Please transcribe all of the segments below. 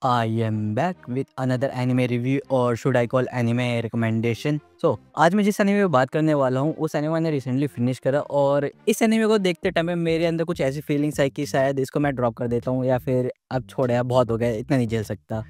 I am back with another anime review or should I call anime recommendation. आज मैं जिस anime पे बात करने वाला हूँ उस एनिमे मैंने रिसेंटली फिनिश करा और इस एनिमे को देखते टाइम में मेरे अंदर कुछ ऐसी फीलिंग्स आई कि शायद इसको मैं ड्रॉप कर देता हूँ या फिर अब छोड़ यार बहुत हो गया, इतना नहीं झेल सकता।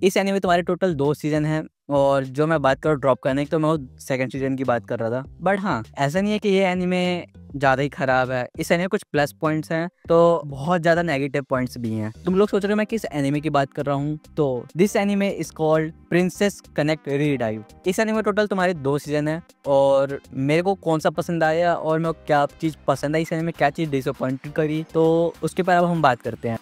इस एनिमे तुम्हारे टोटल 2 सीजन हैं और जो मैं बात करूँ ड्रॉप करने की तो मैं वो सेकंड सीजन की बात कर रहा था। बट हाँ, ऐसा नहीं है कि ये एनिमे ज़्यादा ही ख़राब है। इस एनिमे कुछ प्लस पॉइंट्स हैं तो बहुत ज़्यादा नेगेटिव पॉइंट्स भी हैं। तुम लोग सोच रहे हो मैं किस एनिमे की बात कर रहा हूँ, तो this anime is called princess connect re dive. इस एनिमे टोटल तुम्हारे 2 सीजन है और मेरे को कौन सा पसंद आया और मेरे को क्या चीज़ पसंद आई इस एनिमे में, क्या चीज़ डिसअपॉइंटेड करी, तो उसके ऊपर अब हम बात करते हैं।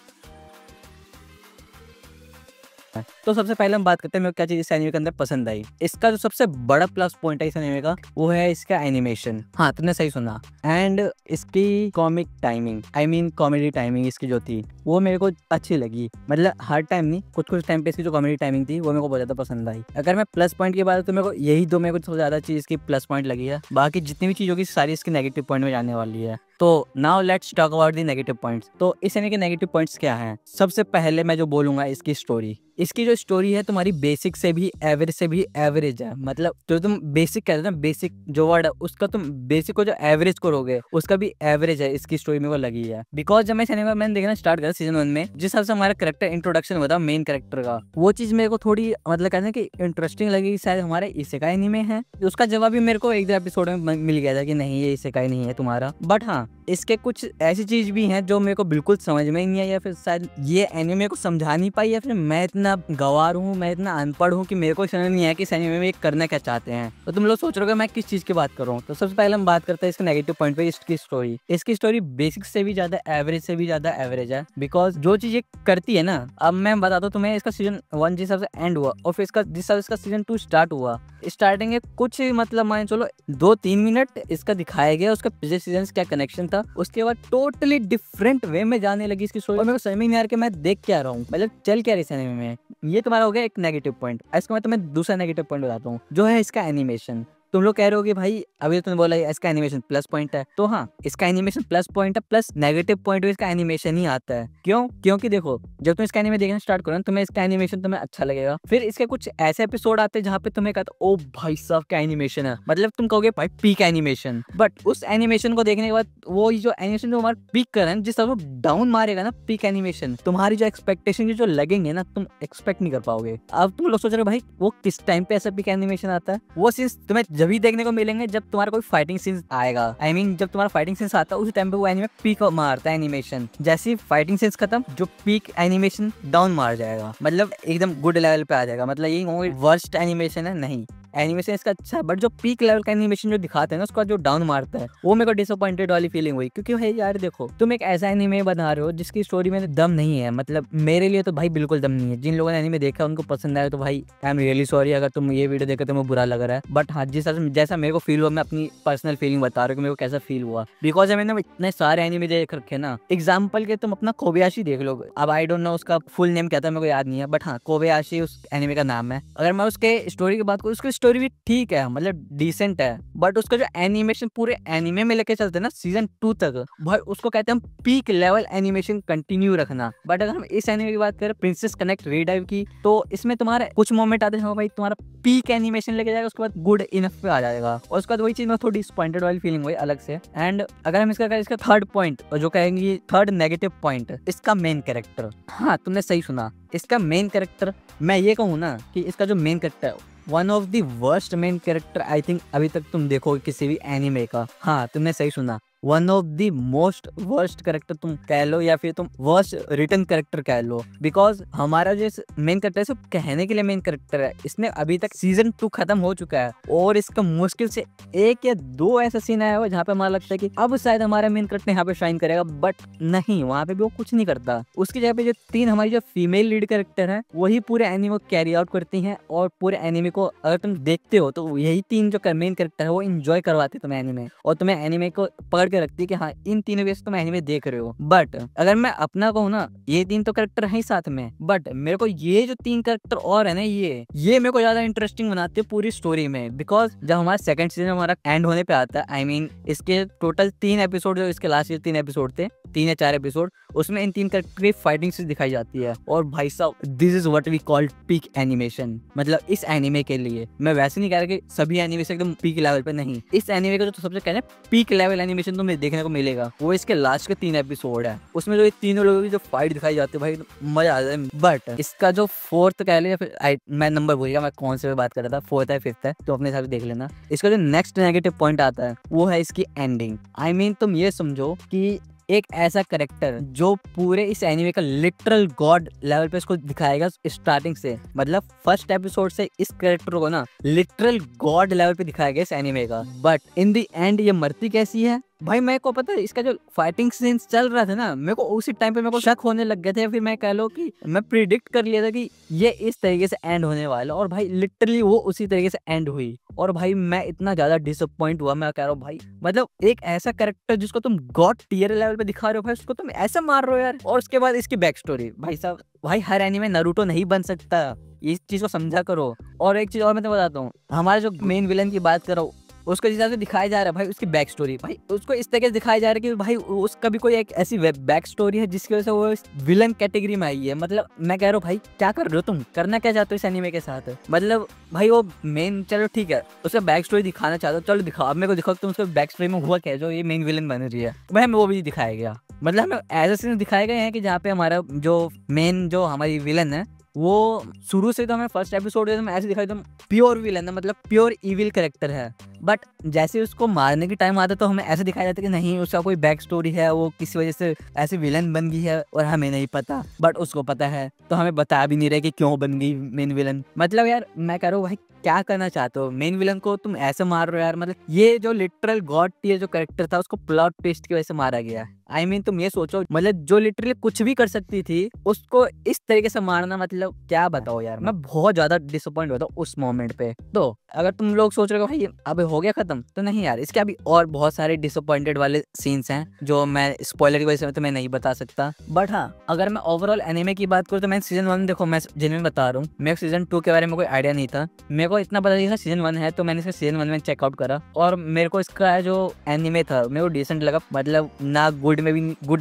तो सबसे पहले हम बात करते हैं मेरे को क्या चीज़ इस एनिमे के अंदर पसंद आई। इसका जो सबसे बड़ा प्लस पॉइंट है इस एनिमे का वो है इसका एनिमेशन। हाँ, तुमने सही सुना। एंड इसकी कॉमिक टाइमिंग कॉमेडी टाइमिंग इसकी जो थी वो मेरे को अच्छी लगी। मतलब हर टाइम नहीं, कुछ टाइम पे इसकी जो कॉमेडी टाइमिंग थी वो मेरे को बहुत ज़्यादा पसंद आई। अगर मैं प्लस पॉइंट की बात तो मेरे को यही दो मेरे को सबसे ज़्यादा चीज़ की प्लस पॉइंट लगी है। बाकी जितनी भी चीज़ों की सारी इसकी नेगेटिव पॉइंट में जाने वाली है। तो now let's talk about the negative points. तो इस एनिमे के नेगेटिव पॉइंट्स क्या हैं? सबसे पहले मैं जो बोलूँगा इसकी स्टोरी। इसकी जो स्टोरी है तुम्हारी बेसिक से भी एवरेज है। मतलब जो तुम बेसिक कहते हो ना, बेसिक जो वर्ड है उसका तुम बेसिक को जो एवरेज करोगे उसका भी एवरेज है इसकी स्टोरी में को लगी है। बिकॉज जब मैं सिनेमा मैंने देखना स्टार्ट करा सीजन 1 में, जिस हिसाब से हमारा कैरेक्टर इंट्रोडक्शन हुआ था मेन कैरेक्टर का, वो चीज मेरे को थोड़ी मतलब कहते हैं कि इंटरेस्टिंग लगी। शायद हमारे इसेकाई एनीमे है। उसका जवाब भी मेरे को एक दो एपिसोड में मिल गया था कि नहीं ये इसेकाई नहीं है तुम्हारा। बट हाँ, इसके कुछ ऐसी चीज भी हैं जो मेरे को बिल्कुल समझ में ही नहीं आई, या फिर शायद ये एनिमे को समझा नहीं पाई, या फिर मैं इतना गवार हूँ, मैं इतना अनपढ़ हूँ कि मेरे को समझ नहीं आया कि इस एनिमे में करना क्या चाहते हैं। तो तुम लोग सोच रहे हो मैं किस चीज की बात कर रहा हूँ। तो सबसे पहले हम बात करते हैं इसके नेगेटिव पॉइंट पे, इसकी स्टोरी। इसकी स्टोरी बेसिक से भी ज्यादा एवरेज है। बिकॉज जो चीज ये करती है ना, अब मैं बताता हूँ तुम्हें। इसका सीजन 1 जिस हिसाब से एंड हुआ और फिर इसका जिस हिसाब से इसका सीजन 2 स्टार्ट हुआ, स्टार्टिंग में कुछ मतलब मान चलो 2-3 मिनट इसका दिखाया गया, उसका पिछले सीजन से क्या कनेक्शन था। उसके बाद टोटली डिफरेंट वे में जाने लगी इसकी स्टोरी और मेरे को समझ में नहीं आ रहा कि मैं देख क्या रहा हूँ, मतलब चल क्या रही इस एनिमे में। ये तुम्हारा हो गया एक नेगेटिव पॉइंट। इसका मैं तुम्हें दूसरा नेगेटिव पॉइंट बताता हूँ जो है इसका एनिमेशन। तुम लोग कह रहे हो कि भाई अभी तो तुमने बोला इसका एनिमेशन प्लस पॉइंट है, तो हाँ, इसका एनिमेशन प्लस पॉइंट है, प्लस नेगेटिव पॉइंट भी इसका एनिमेशन ही आता है। क्यों? क्योंकि देखो, जब तुम इसका एनिमे देखना स्टार्ट करो ना, तुम्हें इसका एनिमेशन तुम्हें अच्छा लगेगा। फिर इसके कुछ ऐसे एपिसोड आते हैं जहाँ पे तुम्हें कहते ओ भाई साहब क्या एनिमेशन है, मतलब तुम कहोगे भाई पीक एनिमेशन। बट उस एनिमेशन को देखने के बाद वो जो एनिमेशन जो हमारा पीक कर रहा है, जिस तरह डाउन मारेगा ना पीक एनिमेशन, तुम्हारी जो एक्सपेक्टेशन जो लगेंगे ना, तुम एक्सपेक्ट नहीं कर पाओगे। अब तुम लोग सोच रहे हो भाई वो किस टाइम पे ऐसा पीक एनिमेशन आता है। वो सीन्स तुम्हें जब ही देखने को मिलेंगे जब तुम्हारा कोई फाइटिंग सीन आएगा। जब तुम्हारा फाइटिंग सीन्स आता है उस टाइम पे वो एनिमे पीक मारता है एनिमेशन। जैसे ही फाइटिंग सीन्स खत्म, जो पीक एनिमेशन डाउन मार जाएगा, मतलब एकदम गुड लेवल पे आ जाएगा। मतलब ये वर्स्ट एनिमेशन है नहीं, एनिमेशन इसका अच्छा है। बट जो पीक लेवल का एनिमेशन जो दिखाते हैं ना, उसका जो डाउन मारता है, वो मेरे को डिसअपॉइंटेड वाली फीलिंग हुई। क्योंकि भाई यार देखो, तुम एक ऐसा एनिमे बना रहे हो जिसकी स्टोरी में दम नहीं है। मतलब मेरे लिए तो भाई बिल्कुल दम नहीं है। जिन लोगों ने एनिमे देखा उनको पसंद आया तो भाई आई एम रियली सॉरी अगर तुम ये वीडियो देखो तो मुझे बुरा लग रहा है। बट हाँ, जैसा मेरे को फील हुआ, मैं अपनी पर्सनल फीलिंग बता रहा हूँ कि मेरे को कैसा फील हुआ। बिकॉज मैंने इतने सारे एनिमे देख रखे ना। एग्जाम्पल के तुम अपना कोबयाशी देख लो। अब आई डोंट नो उसका फुल नेम क्या था, मेरे को याद नहीं है। बट हाँ, कोबयाशी उस एनिमे का नाम है। अगर मैं उसके स्टोरी की बात करूँ, उसकी स्टोरी भी ठीक है, मतलब डिसेंट है। बट उसका जो एनिमेशन पूरे एनिमे में लेके चलते हैं ना सीजन 2 तक, भाई उसको कहते हैं हम पीक लेवल एनिमेशन कंटिन्यू रखना। बट अगर हम इस एनिमे की बात करें प्रिंसेस कनेक्ट रीडाइव की, तो इसमें तुम्हारे कुछ मोमेंट आते हैं भाई तुम्हारा पीक एनिमेशन लेके जाएगा, उसके बाद गुड इनफ पे आ जाएगा। और उसके बाद वही चीज में थोड़ी डिसअपॉइंटेड वाली फीलिंग हुई अलग से। एंड अगर हम इसका थर्ड पॉइंट जो कहेंगे, थर्ड नेगेटिव पॉइंट, इसका मेन कैरेक्टर। हाँ, तुमने सही सुना, इसका मेन कैरेक्टर। मैं ये कहूँ ना कि इसका जो मेन कैरेक्टर है, one of the worst main character I think अभी तक तुम देखोगे किसी भी एनिमे का। हाँ, तुमने सही सुना, one of the most worst character तुम कह लो, या फिर तुम वर्स्ट रिटर्न कैरेक्टर कह लो। बिकॉज हमारा जो मेन कैरेक्टर है सिर्फ कहने के लिए मेन कैरेक्टर है। इसने अभी तक सीजन 2 खत्म हो चुका है और इसका मुश्किल से 1 या 2 ऐसा सीन आया हुआ जहाँ पे हमारा लगता है कि अब शायद हमारा मेन कैरेक्टर यहाँ पे शाइन करेगा। बट नहीं, वहाँ पे भी वो कुछ नहीं करता। उसकी जगह पे जो 3 हमारी जो फीमेल लीड कैरेक्टर है वही पूरे एनिमे को कैरी आउट करती हैं। और पूरे एनिमे को अगर तुम देखते हो तो यही 3 जो मेन कैरेक्टर है वो इंजॉय करवाते तुम्हें एनिमे, और तुम्हें एनिमे को पकड़ के रखती है कि हाँ इन तीनों वजह से तुम एनिमे देख रहे हो। बट अगर मैं अपना कहूँ ना, ये 3 तो कैरेक्टर है ही साथ में, बट मेरे को ये जो 3 कैरेक्टर और है ना, ये मेरे को ज्यादा इंटरेस्टिंग बनाते हैं पूरी स्टोरी में। बिकॉज जब हमारा सेकंड सीजन हमारा एंड होने पे आता है, आई मीन इसके टोटल 3 एपिसोड, जो इसके लास्ट 3 एपिसोड थे, 3 या 4 एपिसोड, उसमें इन 3 कैरेक्टर की फाइटिंग से दिखाई जाती है। और भाई साहब, this is what we call peak animation. मतलब इस एनिमे के लिए मैं वैसे नहीं कह रहा कि सभी एनिमे से एकदम पीक लेवल पे, नहीं, इस एनिमे का जो सबसे कहना है पीक लेवल एनिमेशन तुम्हें देखने को मिलेगा वो इसके लास्ट के 3 एपिसोड है। उसमें जो ये तीनों लोगों की जो फाइट दिखाई जाती है भाई, मजा आ जाता है। बट इसका जो 4th कह लिया, फिर मैं नंबर भूल गया मैं कौन से बात कर रहा था, 4th है 5th है, तो अपने हिसाब से देख लेना। इसका जो नेक्स्ट नेगेटिव पॉइंट आता है वो है इसकी एंडिंग। आई मीन तुम ये समझो कि एक ऐसा करेक्टर जो पूरे इस एनिमे का लिटरल गॉड लेवल पे इसको दिखाएगा स्टार्टिंग से, मतलब फर्स्ट एपिसोड से इस करेक्टर को ना लिटरल गॉड लेवल पे दिखाया गया इस एनिमे का। बट इन द एंड ये मरती कैसी है भाई, मेरे को पता है इसका जो फाइटिंग सीन्स चल रहा था ना, मेरे को उसी टाइम पे मेरे को शक होने लग गए थे, फिर मैं कह लो कि मैं प्रिडिक्ट कर लिया था कि ये इस तरीके से एंड होने वाला, और भाई लिटरली वो उसी तरीके से एंड हुई। और भाई मैं इतना ज्यादा डिसअपॉइंट हुआ, मैं कह रहा हूँ भाई, मतलब एक ऐसा कैरेक्टर जिसको तुम गॉड टियर लेवल पे दिखा रहे हो भाई, उसको तुम ऐसा मार रहे हो यार। और उसके बाद इसकी बैक स्टोरी भाई साहब, भाई हर एनीमे नारुतो नहीं बन सकता, इस चीज को समझा करो। और एक चीज और मैं तुम्हें बताता हूँ, हमारे जो मेन विलन की बात करो उसको जिस हिसाब से दिखाया जा रहा है भाई, उसकी बैक स्टोरी भाई उसको इस तरीके से दिखाया जा रहा है कि भाई उसका भी कोई एक ऐसी बैक स्टोरी है जिसकी वजह से वो विलन कैटेगरी में आई है। मतलब मैं कह रहा हूँ भाई क्या कर रहे हो तुम, करना क्या चाहते हो इस एनीमे के साथ। मतलब भाई वो मेन, चलो ठीक है उसका बैक स्टोरी दिखाना चाहते हो, चलो दिखाओ, मेरे को दिखाओ तुम उसके बैक स्टोरी में हुआ क्या जो ये मेन विलन बन रही है, भाई हमें वो भी दिखाया गया। मतलब हमें ऐसे सीन दिखाए गए हैं कि जहाँ पे हमारा जो मेन जो हमारी विलन है वो शुरू से तो हमें फर्स्ट एपिसोड में ऐसे दिखाई तो प्योर विलन है, मतलब प्योर इविल कैरेक्टर है। बट जैसे उसको मारने की टाइम आता है तो हमें ऐसे दिखाया जाता है कि नहीं उसका कोई बैक स्टोरी है, वो किसी वजह से ऐसे विलन बन गई है और हमें नहीं पता, बट उसको पता है, तो हमें बता भी नहीं रहे कि क्यों बन गई मेन विलन। मतलब यार मैं कह रहा हूँ भाई क्या करना चाहते हो, मेन विलन को तुम ऐसे मार रहे हो यार। मतलब ये जो लिटरल गॉड टियर जो कैरेक्टर था उसको प्लॉट ट्विस्ट की वजह से मारा गया। आई मीन तुम ये सोचो, मतलब जो लिटरली कुछ भी कर सकती थी उसको इस तरीके से मारना, मतलब क्या बताओ यार, मैं बहुत ज्यादा डिसअपॉइंट हुआ था उस मोमेंट पे। तो अगर तुम लोग सोच रहे हो भाई अब हो गया खत्म, तो नहीं यार, इसके अभी और बहुत सारे डिसअपॉइंटेड वाले सीन्स हैं जो मैं स्पॉइलर की वजह से तुम्हें नहीं बता सकता। बट हाँ, अगर मैं ओवरऑल एनिमे की बात करूँ तो मैं सीजन 1 देखो, मैं जेन्युइन बता रहा हूँ, मेरे सीजन 2 के बारे में कोई आइडिया नहीं था, मेरे को इतना पता था सीजन 1 है, तो मैंने सीजन 1 में चेकआउट करा और मेरे को इसका जो एनिमे था मेरे को डिसेंट लगा। मतलब ना गुड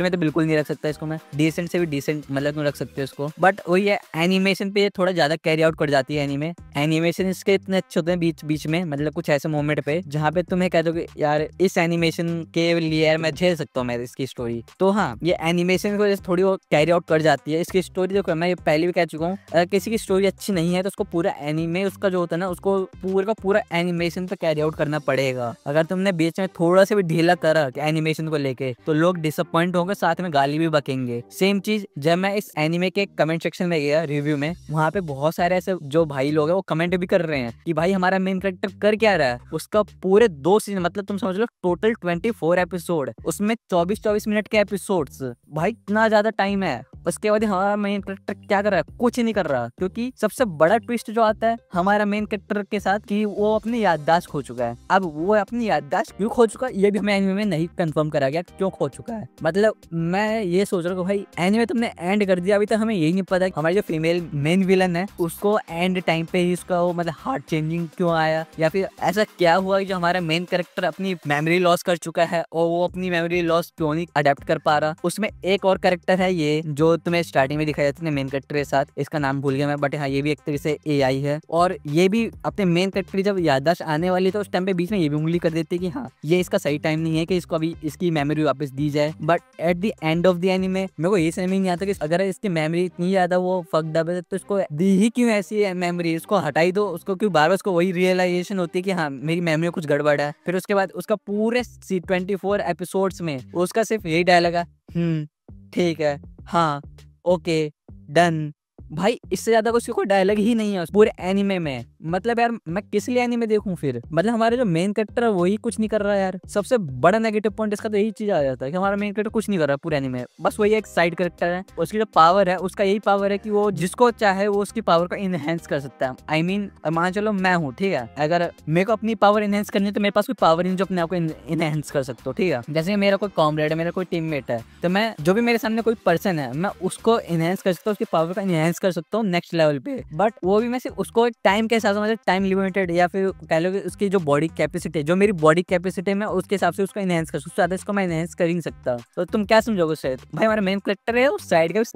में तो बिल्कुल नहीं रख सकता इसको मैं, डिसेंट से भी डिसेंट मतलब तुम रख सकते हो इसको। बट वही है, एनिमेशन पे थोड़ा ज्यादा कैरी आउट कर जाती है एनिमे, एनिमेशन इसके इतने अच्छे होते हैं बीच बीच में, मतलब कुछ ऐसे मोमेंट पे जहाँ पे तुम्हें कह दो कि यार इस एनिमेशन के लिए यार मैं झेल सकता हूँ मैं इसकी स्टोरी। तो हाँ, ये एनिमेशन को थोड़ी वो कैरी आउट कर जाती है। इसकी स्टोरी जो मैं पहले भी कह चुका हूँ, अगर किसी की स्टोरी अच्छी नहीं है तो उसको पूरा एनिमे उसका जो होता है ना उसको पूरा का पूरा एनिमेशन पे कैरी आउट करना पड़ेगा। अगर तुमने बीच में थोड़ा सा भी ढीला करा एनिमेशन को लेके तो लोग डिसअपॉइंट होंगे, साथ में गाली भी बकेंगे। सेम चीज जब मैं इस एनिमे के कमेंट सेक्शन में गया रिव्यू में, वहाँ पे बहुत सारे ऐसे जो भाई लोग हैं वो कमेंट भी कर रहे हैं कि भाई हमारा मेन कैरेक्टर कर क्या रहा है। उसका पूरे 2 सीजन, मतलब तुम समझ लो टोटल 24 एपिसोड, उसमें 24-24 मिनट के एपिसोड्स, भाई इतना ज्यादा टाइम है। उसके बाद हमारा मेन कैरेक्टर क्या कर रहा है, कुछ नहीं कर रहा। क्योंकि सबसे बड़ा ट्विस्ट जो आता है हमारा मेन कैरेक्टर के साथ कि वो अपनी याददाश्त खो चुका है। अब वो अपनी याददाश्त क्यों खो चुका है ये भी हमें एनिमे में नहीं कंफर्म करा गया क्यों खो चुका है। मतलब मैं ये सोच रहा हूँ भाई एनिमे तुमने एंड कर दिया, अभी तक हमें यही नहीं पता हमारी जो फीमेल मेन विलन है उसको एंड टाइम पे ही उसका वो मतलब हार्ट चेंजिंग क्यों आया, या फिर ऐसा क्या हुआ जो हमारा मेन कैरेक्टर अपनी मेमोरी लॉस कर चुका है और वो अपनी मेमोरी लॉस क्यों नहीं अडेप्ट कर पा रहा। उसमें एक और कैरेक्टर है ये जो तुम्हें स्टार्टिंग में दिखाया जाता है मेन कैरेक्टर के साथ, इसका नाम भूल गया मैं, बट हाँ ये भी एक तरीके से AI है और ये भी अपने मेन कैरेक्टर जब याददाश्त आने वाली तो उस टाइम पे बीच में ये भी उंगली कर देती है कि हाँ ये इसका सही टाइम नहीं है कि इसको अभी इसकी मेमोरी वापस दी जाए। But at the end of the anime मेरे को ये समझ नहीं आता कि अगर इसकी मेमोरी इतनी ज्यादा वो फक्ड अप है तो इसको दी ही क्यों ऐसी मेमोरी, इसको हटाई दो, उसको क्यों बार बार उसको वही रियलाइजेशन होती है कि हाँ मेरी मेमोरी में कुछ गड़बड़ है। फिर उसके बाद उसका पूरे 24 एपिसोड्स में उसका सिर्फ यही डायलॉग है ठीक है, हाँ, ओके, डन, भाई इससे ज्यादा उसकी कोई डायलॉग ही नहीं है उस पूरे एनिमे में। मतलब यार मैं किस लिए एनिमे देखूं फिर, मतलब हमारे जो मेन कैरेक्टर है वही कुछ नहीं कर रहा है यार। सबसे बड़ा नेगेटिव पॉइंट इसका तो यही चीज आ जाता है कि हमारा मेन कैरेक्टर कुछ नहीं कर रहा पूरे एनिमे में, बस वही एक साइड कैरेक्टर है। उसकी जो पावर है उसका यही पावर है कि वो जिसको चाहे वो उसकी पावर को इनहेंस कर सकता है। आई मीन मान चलो मैं हूँ, ठीक है, अगर मेरे को अपनी पावर इनहेंस करनी है तो मेरे पास कोई पावर नहीं जो अपने आप को इनहेंस कर सकते हो, ठीक है। जैसे मेरा कोई कॉमरेड है, मेरा कोई टीममेट है, तो मैं जो भी मेरे सामने कोई पर्सन है मैं उसको इनहेंस कर सकता हूँ, उसकी पावर को इनहेंस कर सकता हूँ नेक्स्ट लेवल पे। बट वो भी मैं सिर्फ उसको टाइम के हिसाब से, मतलब टाइम लिमिटेड या फिर कह लो कि उसकी जो बॉडी कैपेसिटी है, जो मेरी बॉडी कैपेसिटी है, मैं उसके हिसाब से उसको इनहेंस कर सकता हूँ। इसको मैं इनहेंस कर ही नहीं सकता। तो तुम क्या समझोगे उससे? भाई हमारा मेन कैरेक्टर है, वो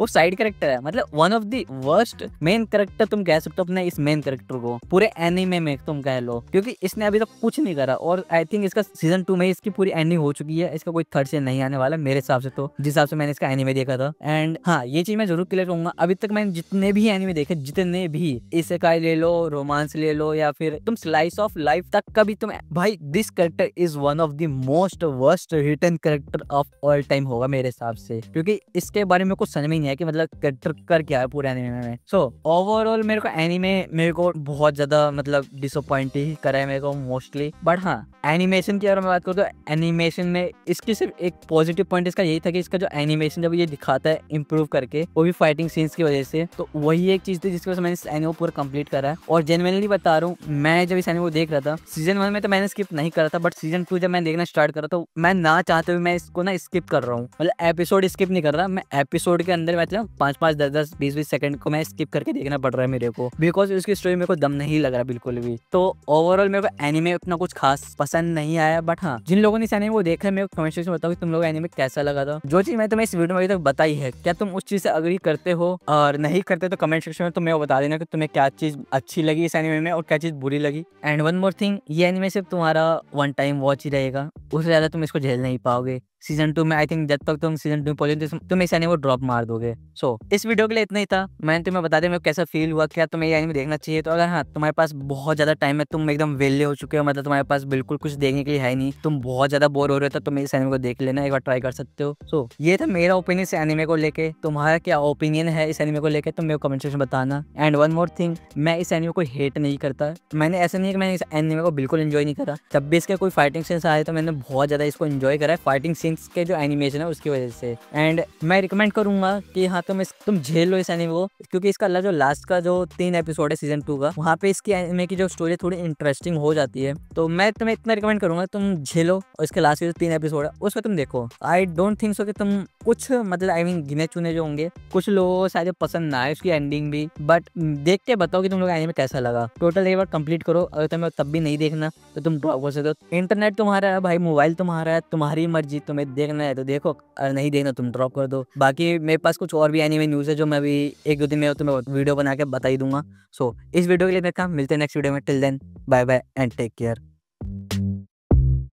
साइड कैरेक्टर है, मतलब one of the worst main character तुम कह सकते हो अपने इस मेन कैरेक्टर को पूरे एनीमे में तुम कह लो, क्योंकि इसने अभी तक कुछ नहीं करा। और आई थिंक इसका सीजन 2 में इसकी पूरी एंडिंग हो चुकी है, इसका कोई थर्ड सीजन नहीं आने वाला मेरे हिसाब से, तो जिस हिसाब से मैंने इसका एनीमे देखा था। एंड हाँ, ये चीज मैं जरूर क्लियर करूंगा, अभी तक मैंने जितने भी एनीमे देखे, जितने भी इसेकाई ले लो, रोमांस ले लो, या फिर तुम स्लाइस ऑफ लाइफ तक का भी तुम, भाई this character is one of the most worst written character of all time होगा मेरे हिसाब से, क्योंकि इसके बारे में कुछ समझ में नहीं है कि मतलब कैरेक्टर कर क्या है पूरे एनीमे में। सो ओवरऑल मेरे को एनीमे मेरे को बहुत ज्यादा मतलब डिसअपॉइंट ही करा है मेरे को मोस्टली। बट हाँ, एनिमेशन की अगर मैं बात करूँ तो एनिमेशन में इसकी सिर्फ एक पॉजिटिव पॉइंट इसका यही था कि इसका जो एनिमेशन जब ये दिखाता है इम्प्रूव करके, वो भी फाइटिंग सीन्स की वजह से, तो वही एक चीज थी जिसकी वजह से मैंने इस एनिमे को पूरा कंप्लीट करा है। और जेन्युइनली बता रहा हूँ, मैं जब इस एनिमे को देख रहा था सीजन 1 में तो मैंने स्किप नहीं करा था, बट सीजन 2 जब मैं देखना स्टार्ट करा तो मैं ना चाहते हुए मैं इसको ना स्किप कर रहा हूँ, मतलब एपिसोड स्किप नहीं कर रहा, मैं एपिसोड के अंदर मतलब 5-5, 10-10, 20-20 सेकंड को मैं स्किप करके देखना पड़ रहा है मेरे को, बिकॉज उसकी स्टोरी मेरे को दम नहीं लग रहा बिल्कुल भी। तो ओवरऑल मेरे को एनिमे उतना कुछ खास पसंद नहीं आया। बट हाँ, जिन लोगों ने इस एनिमे को देखा है मेरे को कमेंट सेक्शन में बताओ कि तुम लोग एनिमे कैसा लगा था। जो चीज मैं तुम्हें इस वीडियो में अभी तक बताई है, क्या तुम उस चीज से अग्री करते हो, और नहीं करते तो कमेंट सेक्शन में तुम मेरे को बता देना कि तुम्हें क्या चीज अच्छी लगी इस एनिमे में और क्या चीज बुरी लगी। एंड वन मोर थिंग, ये एनिमे सिर्फ तुम्हारा वन टाइम वॉच ही रहेगा, उससे ज्यादा तुम इसको झेल नहीं पाओगे। सीजन 2 में आई थिंक जब तक तुम सीजन 2 पहुंचे तुम इस एनिमे को ड्रॉप मार दोगे। सो इस वीडियो के लिए इतना ही था, मैंने तुम्हें बता दिया मेरे को कैसा फील हुआ, क्या तुम्हें ये एनिमे देखना चाहिए। तो अगर हाँ तुम्हारे पास बहुत ज्यादा टाइम है, तुम एकदम वेले हो चुके हो, मतलब तुम्हारे पास बिल्कुल कुछ देखने के लिए है नहीं, तुम बहुत ज्यादा बोर हो रहे हो, तो तुम इस एनिमे को देख लेना, एक बार ट्राई कर सकते हो। सो ये था मेरा ओपिनियन इस एनिमे को लेके, तुम्हारा क्या ओपिनियन है इस एनिमे को लेके तुम मेरे को कमेंट सेक्शन में बताना। एंड वन मोर थिंग, मैं इस एनिमे को हेट नहीं करता, मैंने ऐसा नहीं है कि मैंने इस एनिमे को बिल्कुल एंजॉय नहीं करा, जब भी इसके कोई फाइटिंग सीन्स आए तो मैंने बहुत ज्यादा इसको एंजॉय करा है, फाइटिंग सीन्स के जो एनिमेशन है उसकी वजह से। एंड मैं रिकमेंड करूंगा कि हाँ तुम झेल लो इस एनिमे को, क्योंकि इसका जो लास्ट का जो 3 एपिसोड है सीजन 2 का, वहाँ पे इसकी एनिमे की जो स्टोरी थोड़ी इंटरेस्टिंग हो जाती है। तो मैं तुम्हें इतना रिकमेंड करूंगा तुम झेलो, और इसके लास्ट के जो 3 एपिसोड है उसको तुम देखो। आई डोंट थिंक सो कि तुम कुछ मतलब आई मीन गिने चुने जो होंगे, कुछ लोगों को शायद पसंद ना आए उसकी एंडिंग भी, बट देख के बताओ कि तुम लोग एनिमे कैसा लगा। टोटल एक बार कंप्लीट करो, अगर तुम्हें तब भी नहीं देखना तो तुम ड्रॉप कर सकते हो। इंटरनेट तुम्हारा है भाई, मोबाइल तुम्हारा है, तुम्हारी मर्जी, तुम्हें देखना है तो देखो, अगर नहीं देखना तुम ड्रॉप कर दो। बाकी मेरे पास कुछ और भी एनीमे न्यूज़ है जो मैं अभी 1-2 दिन में तुम्हें वीडियो बना के बता ही दूंगा। सो इस वीडियो के लिए मैं मिलते हैं नेक्स्ट वीडियो में। Till then bye bye and take care.